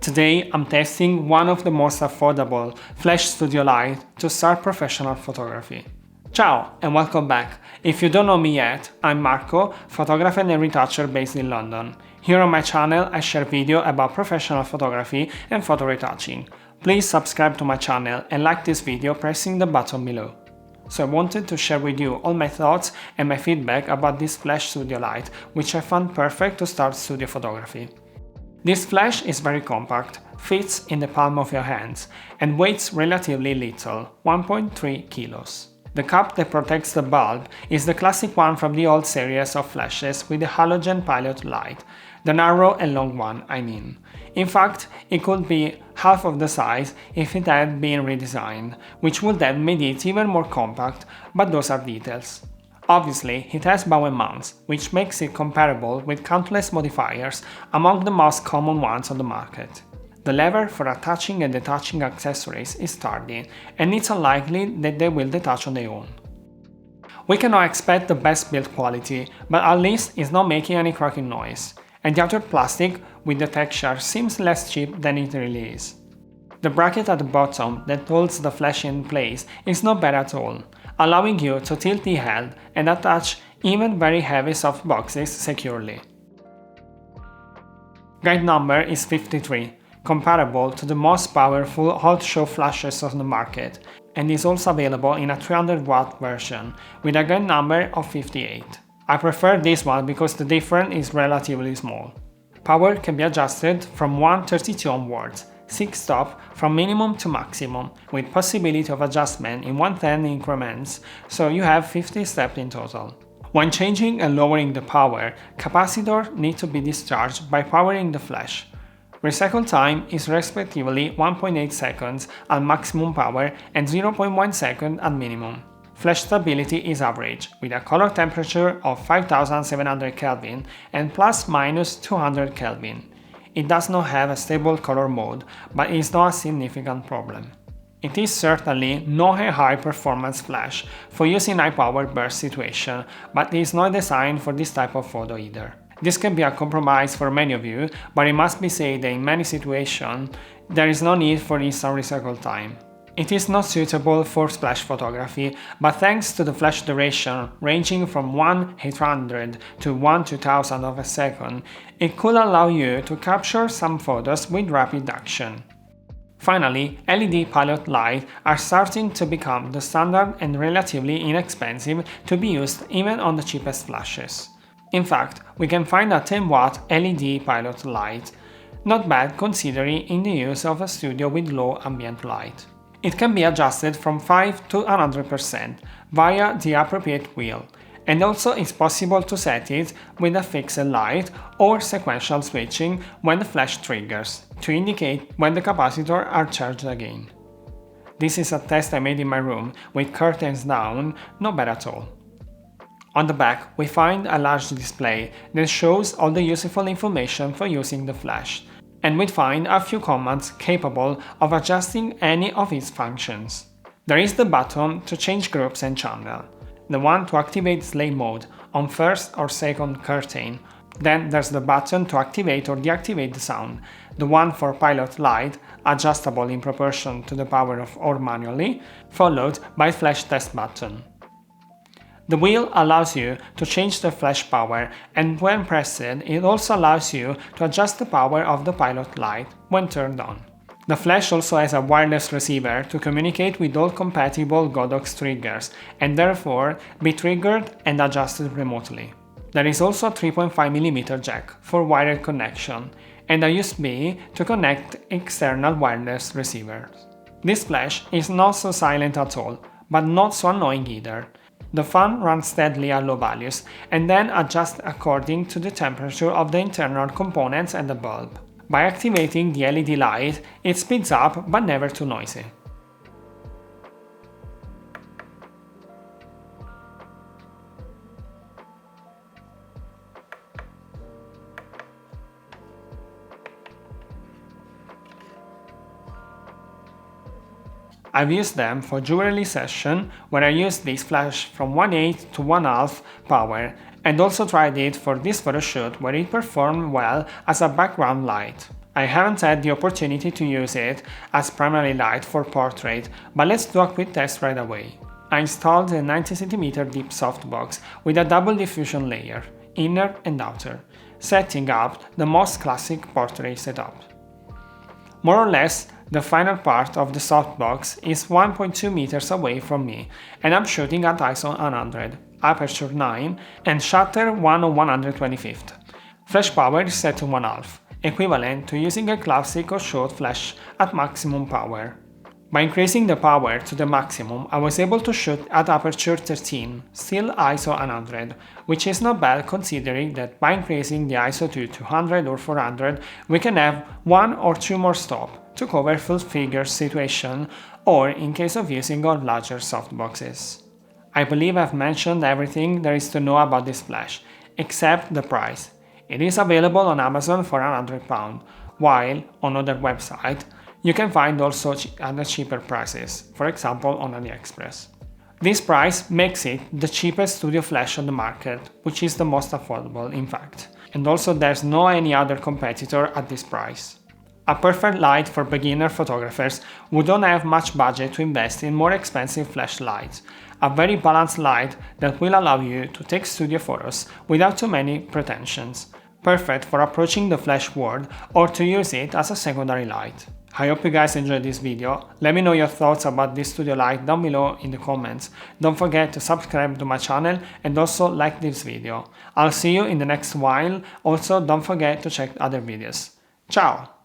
Today I'm testing one of the most affordable flash studio lights to start professional photography. Ciao and welcome back. If you don't know me yet, I'm Marco, photographer and retoucher based in London. Here on my channel I share videos about professional photography and photo retouching. Please subscribe to my channel and like this video pressing the button below. So I wanted to share with you all my thoughts and my feedback about this flash studio light, which I found perfect to start studio photography. This flash is very compact, fits in the palm of your hands, and weighs relatively little, 1.3 kilos. The cap that protects the bulb is the classic one from the old series of flashes with the halogen pilot light, the narrow and long one, I mean. In fact, it could be half of the size if it had been redesigned, which would have made it even more compact, but those are details. Obviously, it has bow and mounts, which makes it comparable with countless modifiers among the most common ones on the market. The lever for attaching and detaching accessories is sturdy, and it's unlikely that they will detach on their own. We cannot expect the best build quality, but at least it's not making any cracking noise, and the outer plastic with the texture seems less cheap than it really is. The bracket at the bottom that holds the flash in place is not bad at all, allowing you to tilt the head and attach even very heavy soft boxes securely. Guide number is 53, comparable to the most powerful hot show flashes on the market, and is also available in a 300-watt version with a guide number of 58. I prefer this one because the difference is relatively small. Power can be adjusted from 132 onwards, 6 stop from minimum to maximum, with possibility of adjustment in 110 increments, so you have 50 steps in total. When changing and lowering the power, capacitor need to be discharged by powering the flash. Recycle time is respectively 1.8 seconds at maximum power and 0.1 second at minimum. Flash stability is average, with a color temperature of 5700 Kelvin and plus/minus 200 Kelvin. It does not have a stable color mode, but is not a significant problem. It is certainly not a high-performance flash for use in high-power burst situation, but it is not designed for this type of photo either. This can be a compromise for many of you, but it must be said that in many situations there is no need for instant recycle time. It is not suitable for splash photography, but thanks to the flash duration ranging from 1/800 to 1/2000 of a second, it could allow you to capture some photos with rapid action. Finally, LED pilot lights are starting to become the standard and relatively inexpensive to be used even on the cheapest flashes. In fact, we can find a 10-watt LED pilot light, not bad considering in the use of a studio with low ambient light. It can be adjusted from 5 to 100% via the appropriate wheel, and also it's possible to set it with a fixed light or sequential switching when the flash triggers, to indicate when the capacitors are charged again. This is a test I made in my room with curtains down, not bad at all. On the back we find a large display that shows all the useful information for using the flash, and we find a few commands capable of adjusting any of its functions. There is the button to change groups and channel, the one to activate slave mode on first or second curtain, then there's the button to activate or deactivate the sound, the one for pilot light, adjustable in proportion to the power of or manually, followed by flash test button. The wheel allows you to change the flash power, and when pressed it also allows you to adjust the power of the pilot light when turned on. The flash also has a wireless receiver to communicate with all compatible GODOX triggers and therefore be triggered and adjusted remotely. There is also a 3.5mm jack for wired connection and a USB to connect external wireless receivers. This flash is not so silent at all, but not so annoying either. The fan runs steadily at low values and then adjusts according to the temperature of the internal components and the bulb. By activating the LED light, it speeds up but never too noisy. I've used them for jewelry session where I used this flash from 1/8 to 1/2 power, and also tried it for this photo shoot where it performed well as a background light. I haven't had the opportunity to use it as primary light for portrait, but let's do a quick test right away. I installed a 90cm deep softbox with a double diffusion layer, inner and outer, setting up the most classic portrait setup. More or less, the final part of the softbox is 1.2 meters away from me, and I'm shooting at ISO 100, aperture 9 and shutter 1/125th. Flash power is set to 1/2, equivalent to using a classic or short flash at maximum power. By increasing the power to the maximum, I was able to shoot at aperture 13, still ISO 100, which is not bad considering that by increasing the ISO to 200 or 400, we can have 1 or 2 more stops to cover full figure situation or in case of using our larger softboxes. I believe I've mentioned everything there is to know about this flash, except the price. It is available on Amazon for £100, while on other websites you can find also other cheaper prices, for example on AliExpress. This price makes it the cheapest studio flash on the market, which is the most affordable in fact, and also there's no any other competitor at this price. A perfect light for beginner photographers who don't have much budget to invest in more expensive flash lights, a very balanced light that will allow you to take studio photos without too many pretensions, perfect for approaching the flash world or to use it as a secondary light. I hope you guys enjoyed this video. Let me know your thoughts about this studio light down below in the comments. Don't forget to subscribe to my channel and also like this video. I'll see you in the next while. Also, don't forget to check other videos. Ciao!